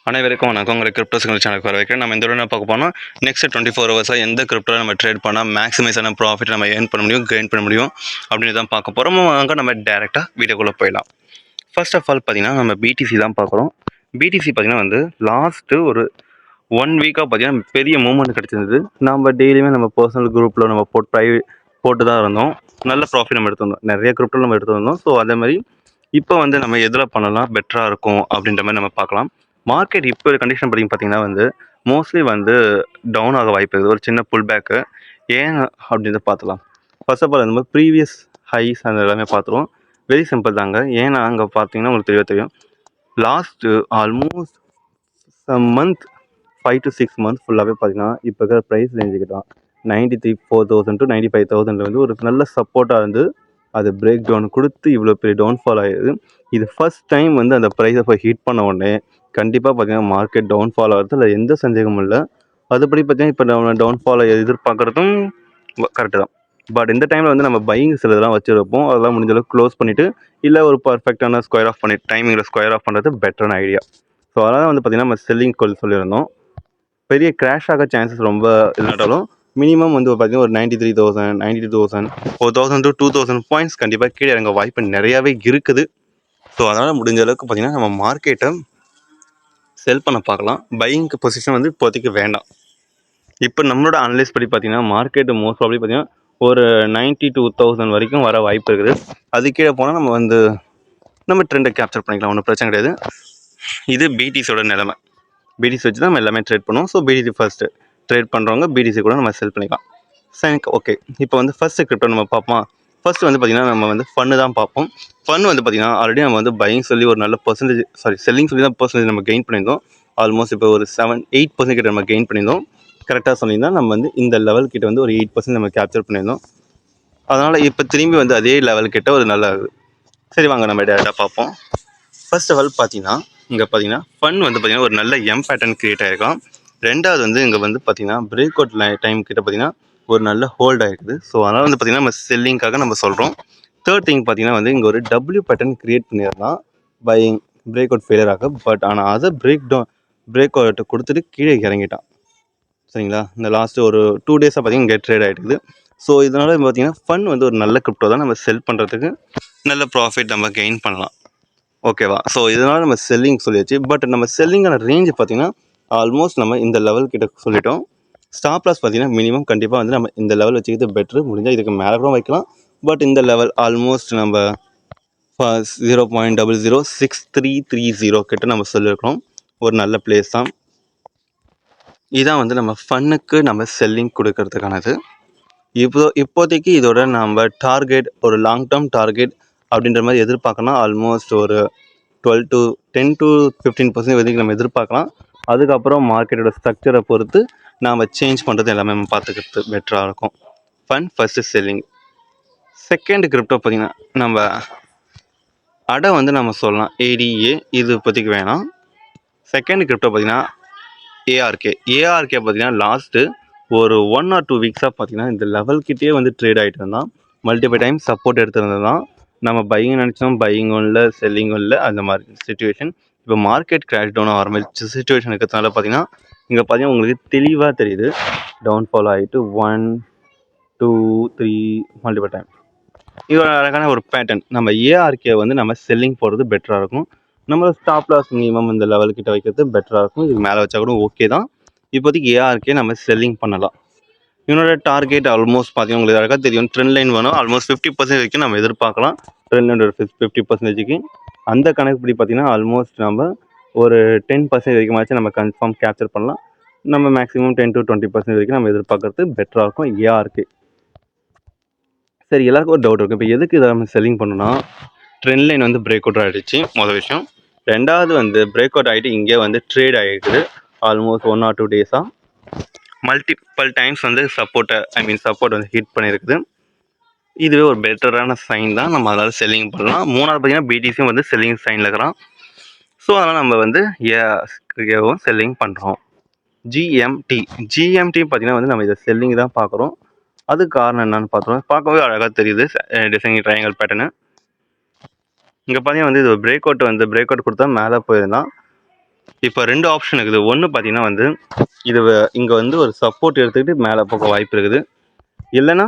அனைவருக்கும் வணக்கம். உங்களை கிரிப்டோ சிக்னல் சேனலுக்கு வரவேற்கிறேன். நம்ம இந்த தடவை என்ன பார்க்க போனால் நெக்ஸ்ட் 24 ஹவர்ஸாக எந்த கிரிப்டோவில் நம்ம ட்ரேட் பண்ணால் மேக்ஸிமைஸான ப்ராஃபிட் நம்ம ஏர்ன் பண்ண முடியும், கெயின் பண்ண முடியும் அப்படின்னு தான் பார்க்க போகிறோம். அங்கே நம்ம டேரெக்டாக வீடியோக்குள்ளே போயிடலாம். ஃபர்ஸ்ட் ஆஃப் ஆல் பார்த்தீங்கன்னா நம்ம பிடிசி தான் பார்க்குறோம். பிடிசி பார்த்தீங்கன்னா வந்து லாஸ்ட்டு ஒரு 1 வீக்காக பார்த்தீங்கன்னா பெரிய மூவ்மெண்ட் கிடச்சிருந்தது. நம்ம டெய்லியுமே நம்ம பர்சனல் குரூப்பில் நம்ம போட்டு தான் இருந்தோம். நல்ல ப்ராஃபிட் நம்ம எடுத்து வந்தோம். நிறைய கிரிப்டோ நம்ம எடுத்து வந்தோம். ஸோ அதே மாதிரி இப்போ வந்து நம்ம எதில் பண்ணலாம் பெட்டராக இருக்கும் அப்படின்ற மாதிரி நம்ம பார்க்கலாம். மார்க்கெட் இப்போ கண்டிஷன் பார்த்தீங்கன்னா வந்து மோஸ்ட்லி வந்து டவுன் ஆக வாய்ப்பு இருக்குது. ஒரு சின்ன புல் பேக்கு ஏன் அப்படின்றத பார்த்துலாம். ஃபர்ஸ்ட் ஆஃப் ஆல் அந்த மாதிரி ப்ரீவியஸ் ஹைஸ் அந்த எல்லாமே பார்த்துருவோம். வெரி சிம்பிள் தாங்க. ஏன்னா அங்கே பார்த்தீங்கன்னா உங்களுக்கு தெரியும் last almost month 5 to 6 months ஃபுல்லாகவே பார்த்தீங்கன்னா இப்போ இருக்கிற ப்ரைஸ் ரேஞ்சுக்கு தான் 93,400 to 95,000 வந்து ஒரு நல்ல சப்போர்ட்டாக இருந்து அது பிரேக் டவுன் கொடுத்து இவ்வளோ பெரிய டவுன்ஃபால் ஆகிடுது. இது ஃபர்ஸ்ட் டைம் வந்து அந்த ப்ரைஸை போய் ஹிட் பண்ண உடனே கண்டிப்பாக பார்த்தீங்கன்னா மார்க்கெட் டவுன்ஃபால் ஆகிறது இல்லை, எந்த சந்தேகமும் இல்லை. அதுபடி பார்த்தீங்கன்னா இப்போ நம்ம டவுன்ஃபாலை எதிர்பார்க்குறதும் கரெக்டு தான். பட் இந்த டைமில் வந்து நம்ம பையிங் சிலதெல்லாம் வச்சுருப்போம். அதெல்லாம் முடிஞ்ச அளவுக்கு க்ளோஸ் பண்ணிவிட்டு இல்லை ஒரு பர்ஃபெக்டான ஸ்கொயர் ஆஃப் பண்ணிட்டு டைமிங்கில் ஸ்கொயர் ஆஃப் பண்ணுறது பெட்டரான ஐடியா. ஸோ அதனால் வந்து பார்த்திங்கன்னா நம்ம செல்லிங் சொல்லியிருந்தோம். பெரிய கிராஷ் ஆக சான்சஸ் ரொம்ப இல்லாட்டாலும் மினிமம் வந்து பார்த்தீங்கன்னா ஒரு 93,000 92,000 4,000 to 2,000 பாயிண்ட்ஸ் கண்டிப்பாக கீழே இறங்க வாய்ப்பு நிறையாவே இருக்குது. ஸோ அதனால் முடிஞ்ச அளவுக்கு பார்த்தீங்கன்னா நம்ம மார்க்கெட்டை செல் பண்ண பார்க்கலாம். பையிங்க்கு பொசிஷன் வந்து இப்போதைக்கு வேண்டாம். இப்போ நம்மளோட அனலைஸ் படி பார்த்தீங்கன்னா மார்க்கெட்டு மோஸ்ட் ப்ராபப்லி பார்த்தீங்கன்னா ஒரு 92,000 வரைக்கும் வர வாய்ப்பு இருக்குது. அது கீழே போனால் நம்ம ட்ரெண்டை கேப்சர் பண்ணிக்கலாம், ஒன்றும் பிரச்சனை கிடையாது. இது பிடிசியோட நிலைமை. பிடிசி வச்சு தான் நம்ம எல்லாமே ட்ரேட் பண்ணுவோம். ஸோ பிடிசி ஃபர்ஸ்ட்டு ட்ரேட் பண்ணுறவங்க பிடிசி கூட நம்ம செல் பண்ணிக்கலாம். சரி, ஓகே. இப்போ வந்து ஃபர்ஸ்ட் கிரிப்டோ நம்ம பார்ப்போம். ஃபர்ஸ்ட் வந்து பார்த்திங்கன்னா நம்ம வந்து ஃபன்னு தான் பார்ப்போம். ஃபன் வந்து பார்த்திங்கன்னா ஆல்ரெடி நம்ம வந்து பையிங் சொல்லி ஒரு நல்ல செல்லிங் சொல்லி தான் பர்சன்டேஜ் நம்ம கெயின் பண்ணியிருந்தோம். ஆல்மோஸ்ட் இப்போ ஒரு 7-8% கிட்ட நம்ம கெயின் பண்ணியிருந்தோம். கரெக்டாக சொல்லியிருந்தால் நம்ம வந்து இந்த லெவல் கிட்ட வந்து ஒரு 8% நம்ம கேப்சர் பண்ணியிருந்தோம். அதனால் இப்போ திரும்பி வந்து அதே லெவல் கிட்ட ஒரு நல்ல சரி வாங்க நம்ம டேரெக்டாக பார்ப்போம். ஃபர்ஸ்ட் ஆஃப் ஆல் பார்த்தீங்கன்னா இங்கே பார்த்தீங்கன்னா ஃபன் வந்து பார்த்திங்கன்னா ஒரு நல்ல எம் பேட்டர்ன் க்ரியேட் ஆகிருக்கும். ரெண்டாவது வந்து இங்கே வந்து பார்த்திங்கன்னா பிரேக் அவுட் டைம் கிட்ட பார்த்திங்கன்னா ஒரு நல்ல ஹோல்ட் ஆகிருக்குது. ஸோ அதனால் வந்து பார்த்திங்கன்னா நம்ம செல்லிங்காக நம்ம சொல்கிறோம். தேர்ட் திங் பார்த்திங்கன்னா வந்து இங்கே ஒரு டபிள்யூ பேட்டர்ன் க்ரியேட் பண்ணியிருந்தான் பையிங் பிரேக் அவுட் ஃபெயிலியர் ஆக. பட் ஆனால் அதை பிரேக் அவுட்டை கொடுத்துட்டு கீழே இறங்கிட்டான். சரிங்களா, இந்த லாஸ்ட்டு ஒரு 2 டேஸாக பார்த்திங்கன்னா இங்கே ட்ரேட் ஆகிடுது. ஸோ இதனால் பார்த்திங்கன்னா ஃபன் வந்து ஒரு நல்ல கிரிப்டோ தான். நம்ம செல் பண்ணுறதுக்கு நல்ல ப்ராஃபிட் நம்ம கெயின் பண்ணலாம். ஓகேவா? ஸோ இதனால் நம்ம செல்லிங் சொல்லியாச்சு. பட் நம்ம செல்லிங்கான ரேஞ்சு பார்த்திங்கன்னா ஆல்மோஸ்ட் நம்ம இந்த லெவல் கிட்ட சொல்லிட்டோம். ஸ்டாப் லாஸ் பார்த்திங்கன்னா மினிமம் கண்டிப்பாக வந்து நம்ம இந்த லெவல் வச்சுக்கிறது பெட்ரு. முடிஞ்சால் இதுக்கு மேலே கூட வைக்கலாம். பட் இந்த லெவல் ஆல்மோஸ்ட் நம்ம 0.006330 கிட்ட நம்ம சொல்லியிருக்கிறோம். ஒரு நல்ல பிளேஸ் தான். இதான் வந்து நம்ம ஃபன்னுக்கு நம்ம செல்லிங் கொடுக்கறதுக்கானது. இப்போதைக்கு இதோட நம்ம டார்கெட் ஒரு லாங் டேர்ம் டார்கெட் அப்படின்ற மாதிரி எதிர்பார்க்கணும். ஆல்மோஸ்ட் ஒரு 10 to 15% வரைக்கும் நம்ம எதிர்பார்க்கலாம். அதுக்கப்புறம் மார்க்கெட்டோட ஸ்ட்ரக்சரை பொறுத்து நாம் சேஞ்ச் பண்ணுறது எல்லாமே நம்ம பார்த்துக்கிறது பெட்டராக இருக்கும். Fun first selling. Second crypto பார்த்திங்கன்னா நம்ம அடை வந்து நம்ம சொல்லலாம் ஏடிஏ, இது இப்போதைக்கு வேணாம். செகண்ட் கிரிப்டோ பார்த்திங்கன்னா ஏஆர்கே பார்த்திங்கன்னா லாஸ்ட்டு ஒரு 1 or 2 வீக்ஸாக பார்த்திங்கன்னா இந்த லெவல்கிட்டே வந்து ட்ரேட் ஆகிட்டு இருந்தான். மல்டிபிள் டைம் சப்போர்ட் எடுத்துருந்தது தான். நம்ம பையிங் நினச்சோம், பையிங்கும் இல்லை செல்லிங்கும் இல்லை, அந்த மாதிரி சுச்சுவேஷன். இப்போ மார்க்கெட் கிராஷ் டவுன் ஆகிற மாதிரி சுச்சுவேஷன் இருக்கிறதுனால பார்த்திங்கன்னா இங்கே பார்த்திங்கன்னா உங்களுக்கு தெளிவாக தெரியுது டவுன்ஃபால் ஆகிட்டு 1 2 3 மல்டிபிள் டைம். இது ஒரு அழகான ஒரு பேட்டர்ன். நம்ம ஏஆர்கே வந்து நம்ம செல்லிங் போடுறது பெட்டராக இருக்கும். நம்ம ஸ்டாப் லாஸ் மினிமம் இந்த லெவல் கிட்ட வைக்கிறது பெட்டராக இருக்கும். இதுக்கு மேலே வச்சா கூட ஓகே தான். இப்போதைக்கு ஏஆர்கே நம்ம செல்லிங் பண்ணலாம். என்னோட டார்கெட் ஆல்மோஸ்ட் பார்த்தீங்கன்னா உங்களுக்கு அழகாக தெரியும். ட்ரெண்ட் லைன் வேணும் ஆல்மோஸ்ட் 50% வரைக்கும் நம்ம எதிர்பார்க்கலாம். ட்ரெண்ட் லைன் ஒரு 50%க்கு அந்த கணக்குப்படி பார்த்தீங்கன்னா ஆல்மோஸ்ட் நம்ம ஒரு 10% வரைக்குமாச்சும் நம்ம கன்ஃபார்ம் கேப்சர் பண்ணலாம். நம்ம மேக்ஸிமம் 10 to 20% வரைக்கும் நம்ம எதிர்பார்க்கறது பெட்டராக இருக்கும் ஏஆர்கே. சரி, எல்லாருக்கும் ஒரு டவுட் இருக்குது. இப்போ எதுக்கு இதை நம்ம செல்லிங் பண்ணணும்னா ட்ரெண்ட் லைன் வந்து பிரேக் அவுட் ஆகிடுச்சு மொதல் விஷயம். ரெண்டாவது வந்து பிரேக் அவுட் ஆகிட்டு இங்கே வந்து ட்ரேட் ஆகிருக்குது ஆல்மோஸ்ட் 1 or 2 டேஸாக. மல்டிபிள் டைம்ஸ் வந்து சப்போர்ட் வந்து ஹிட் பண்ணியிருக்குது. இதுவே ஒரு பெட்டரான சைன் தான். நம்ம அதனால் செல்லிங் பண்ணலாம். மூணாவது பார்த்தீங்கன்னா பிடிசியும் வந்து செல்லிங் சைனில் இருக்கிறான். ஸோ அதனால் நம்ம வந்து ஏவும் செல்லிங் பண்ணுறோம். ஜிஎம்டி பார்த்தீங்கன்னா வந்து நம்ம இதை செல்லிங் தான் பார்க்குறோம். அது காரணம் என்னன்னு பார்த்துருவோம். பார்க்கவே அழகாக தெரியுது டிசைனிங் ட்ரையாங்கல் பேட்டர்னு. இங்கே பார்த்தீங்கன்னா வந்து இது பிரேக் அவுட் கொடுத்தா மேலே போயிருந்தான். இப்போ 2 ஆப்ஷன் இருக்குது. ஒன்று பார்த்தீங்கன்னா வந்து இது இங்கே வந்து ஒரு சப்போர்ட் எடுத்துக்கிட்டு மேலே போக வாய்ப்பு இருக்குது. இல்லைன்னா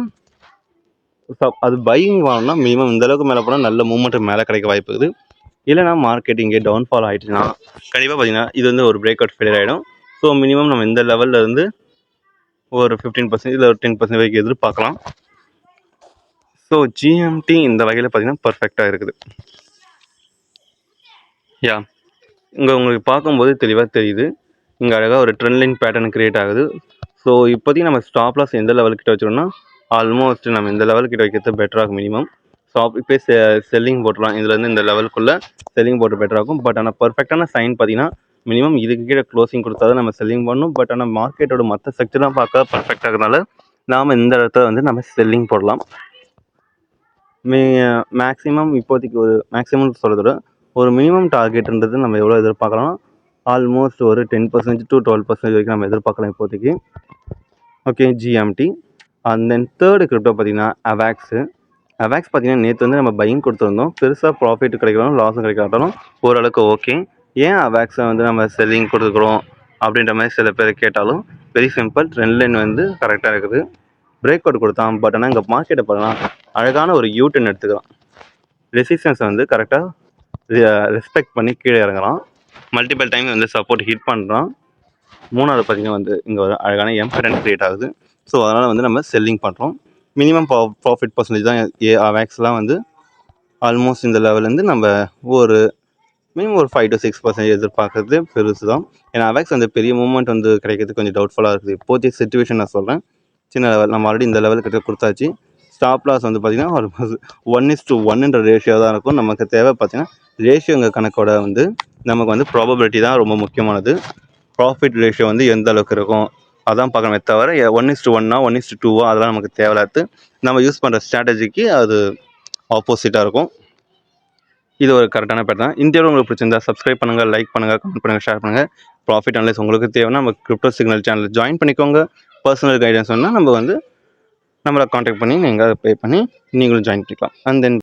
அது பையிங் வாங்கினா மினிமம் இந்த அளவுக்கு மேலே போனால் நல்ல மூமெண்ட் மேலே கிடைக்க வாய்ப்பு இருக்குது. இல்லைனா மார்க்கெட் இங்கே டவுன்ஃபால் ஆகிட்டுன்னா கண்டிப்பாக பார்த்தீங்கன்னா இது வந்து ஒரு பிரேக் அவுட் ஃபெயிலியர் ஆகிடும். ஸோ மினிமம் நம்ம இந்த லெவலில் இருந்து ஒரு 15% இல்லை ஒரு 10% வரைக்கும் எதிர்பார்க்கலாம். ஸோ ஜிஎம்டி இந்த வகையில் பார்த்தீங்கன்னா பர்ஃபெக்டாக இருக்குது. யா இங்கே உங்களுக்கு பார்க்கும்போது தெளிவாக தெரியுது. இங்கே அழகாக ஒரு ட்ரெண்ட் லைன் பேட்டர்ன் கிரியேட் ஆகுது. ஸோ இப்போதைக்கு நம்ம ஸ்டாப் லாஸ் எந்த லெவல்கிட்ட வச்சுக்கணும்னா ஆல்மோஸ்ட் நம்ம இந்த லெவல்கிட்ட வைக்கிறது பெட்டராகும். மினிமம் ஸ்டாப் இப்போ செல்லிங் போட்டுடலாம். இதுலேருந்து இந்த லெவலுக்குள்ளே செல்லிங் போட்டு பெட்டராகும். பட் ஆனால் பர்ஃபெக்டான சைன் பார்த்தீங்கன்னா மினிமம் இதுக்கு கீழே க்ளோசிங் கொடுத்தா தான் நம்ம செல்லிங் பண்ணணும். பட் ஆனால் மார்க்கெட்டோட மற்ற செக்டர்லாம் பார்க்க பர்ஃபெக்டாக இருக்கிறதுனால நாம் இந்த இடத்துல வந்து நம்ம செல்லிங் போடலாம். மேக்ஸிமம் இப்போதைக்கு ஒரு மேக்ஸிமம் சொல்கிறத ஒரு மினிமம் டார்கெட்ன்றது நம்ம எவ்வளோ எதிர்பார்க்கலாம், ஆல்மோஸ்ட் ஒரு 10% to 12% வரைக்கும் நம்ம எதிர்பார்க்கலாம் இப்போதைக்கு. Okay, GMT. And then third crypto பார்த்தீங்கன்னா அவாக்ஸு பார்த்தீங்கன்னா நேற்று வந்து நம்ம பையிங் கொடுத்துருந்தோம். பெருசாக ப்ராஃபிட் கிடைக்கலாம் லாஸும் கிடைக்காட்டாலும் ஓரளவுக்கு ஓகே. ஏன் அவாக்ஸை வந்து நம்ம செல்லிங் கொடுத்துக்கிறோம் அப்படின்ற மாதிரி சில பேர் கேட்டாலும் வெரி சிம்பிள், ட்ரெண்ட் லைன் வந்து கரெக்டாக இருக்குது. பிரேக் அவுட் கொடுத்தான். பட் ஆனால் இங்கே மார்க்கெட்டை பார்த்தலாம் அழகான ஒரு யூட்டன் எடுத்துக்கலாம். ரெசிஸ்டன்ஸை வந்து கரெக்டாக ரெஸ்பெக்ட் பண்ணி கீழே இறங்கலாம். மல்டிபிள் டைம் வந்து சப்போர்ட் ஹிட் பண்ணுறான். மூணாவது பார்த்திங்கன்னா வந்து இங்கே ஒரு அழகான எம்பரன் க்ரியேட் ஆகுது. ஸோ அதனால் வந்து நம்ம செல்லிங் பண்ணுறோம். மினிமம் ப்ராஃபிட் பர்சன்டேஜ் தான் அவாக்ஸ்லாம் வந்து ஆல்மோஸ்ட் இந்த லெவல்லேருந்து நம்ம ஒரு மினிமம் ஒரு 5 to 6% எதிர்பார்க்குறது பெருசு தான். ஏன்னா அவாக்ஸ் வந்து பெரிய மூவ்மெண்ட் வந்து கிடைக்கிறது கொஞ்சம் டவுட்ஃபுல்லாக இருக்குது. இப்போதைய சிச்சுவேஷன் நான் சொல்கிறேன். சின்ன லெவல் நம்ம ஆல்ரெடி இந்த லெவல் கிட்ட கொடுத்தாச்சு. ஸ்டாப் லாஸ் வந்து பார்த்திங்கன்னா ஒரு 1:1 ரேஷியோ தான் இருக்கும். நமக்கு தேவை பார்த்திங்கன்னா ரேஷியோங்க கணக்கோட வந்து நமக்கு வந்து ப்ராபபிலிட்டி தான் ரொம்ப முக்கியமானது. ப்ராஃபிட் ரேஷியோ வந்து எந்த அளவுக்கு இருக்கும் அதான் பார்க்கணுமே தவிர 1:1 1:2 அதெல்லாம் நமக்கு தேவையில்லாது. நம்ம யூஸ் பண்ணுற ஸ்ட்ராட்டஜிக்கு அது ஆப்போசிட்டாக இருக்கும். இது ஒரு கரெக்டான பேட்டர் தான். இந்த உங்களுக்கு பிடிச்சிருந்தா சப்ஸ்கிரைப் பண்ணுங்கள், லைக் பண்ணுங்கள், கமெண்ட் பண்ணுங்கள், ஷேர் பண்ணுங்கள். ப்ராஃபிட் அனலைஸ் உங்களுக்கு தேவைன்னா நம்ம கிரிப்டோ சிக்னல் சேனலில் ஜாயின் பண்ணிக்கோங்க. பர்சனல் கைடன்ஸ் வேணும்னா நம்ம வந்து நம்மளை காண்டாக்ட் பண்ணி நீங்கள் பே பண்ணி நீங்களும் ஜாயின் பண்ணிக்கலாம். And then